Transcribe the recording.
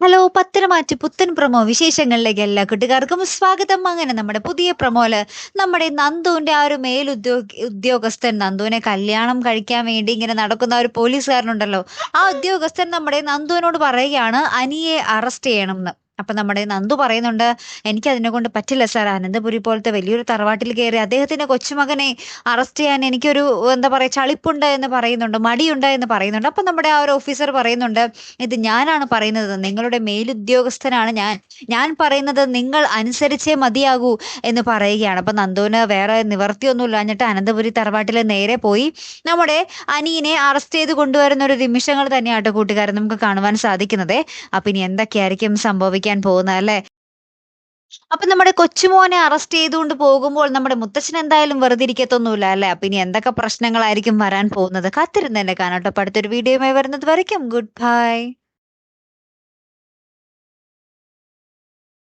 Hello Patharamattu പുത്തൻ promo വിശേഷങ്ങളിലേക്ക് എല്ലാ കൂട്ടുകാർക്കും സ്വാഗതം. അങ്ങനെ നമ്മുടെ പുതിയ പ്രൊമോല് നമ്മുടെ നന്ദുവിന്റെ ആ ഒരു ഉദ്യോഗസ്ഥൻ നന്ദുവിനെ കല്യാണം കഴിക്കാൻ വേണ്ടി ഇങ്ങനെ നടക്കുന്ന ഒരു പോലീസുകാരനുണ്ടല്ലോ. ആ ഉദ്യോഗസ്ഥൻ നമ്മുടെ നന്ദുവിനോട് പറയുകയാണ് അനിയെ അറസ്റ്റ് ചെയ്യണമെന്ന്. അപ്പൊ നമ്മുടെ നന്ദു പറയുന്നുണ്ട്, എനിക്ക് അതിനെ കൊണ്ട് പറ്റില്ല സാർ. അനന്തപുരി പോലത്തെ വലിയൊരു തറവാട്ടിൽ കയറി അദ്ദേഹത്തിന്റെ കൊച്ചുമകനെ അറസ്റ്റ് ചെയ്യാൻ എനിക്കൊരു എന്താ പറയാ ചളിപ്പുണ്ട് എന്ന് പറയുന്നുണ്ട്, മടിയുണ്ട് എന്ന് പറയുന്നുണ്ട്. അപ്പൊ നമ്മുടെ ആ ഒരു ഓഫീസർ പറയുന്നുണ്ട്, ഇത് ഞാനാണ് പറയുന്നത്, നിങ്ങളുടെ മേലുദ്യോഗസ്ഥനാണ് ഞാൻ. ഞാൻ പറയുന്നത് നിങ്ങൾ അനുസരിച്ചേ മതിയാകൂ എന്ന് പറയുകയാണ്. അപ്പൊ നന്ദുവിന് വേറെ നിവർത്തിയൊന്നുമില്ല. എന്നിട്ട് അനന്തപുരി തറവാട്ടിൽ നേരെ പോയി നമ്മുടെ അനിയനെ അറസ്റ്റ് ചെയ്ത് കൊണ്ടുവരുന്ന ഒരു നിമിഷങ്ങൾ തന്നെയാട്ടോ കൂട്ടുകാരൻ നമുക്ക് കാണുവാൻ സാധിക്കുന്നത്. അപ്പൊ ഇനി എന്തൊക്കെയായിരിക്കും സംഭവിക്കാൻ പോകുന്നത് അല്ലെ? അപ്പൊ നമ്മുടെ കൊച്ചുമോനെ അറസ്റ്റ് ചെയ്തുകൊണ്ട് പോകുമ്പോൾ നമ്മുടെ മുത്തച്ഛൻ എന്തായാലും വെറുതെ ഇരിക്കത്തൊന്നുമില്ല അല്ലെ? അപ്പൊ ഇനി എന്തൊക്കെ പ്രശ്നങ്ങളായിരിക്കും വരാൻ പോകുന്നത്? കാത്തിരുന്ന് തന്നെ കാണാട്ടോ. അപ്പൊ അടുത്തൊരു വീഡിയോയുമായി വരുന്നത് വരയ്ക്കും ഗുഡ് ബൈ.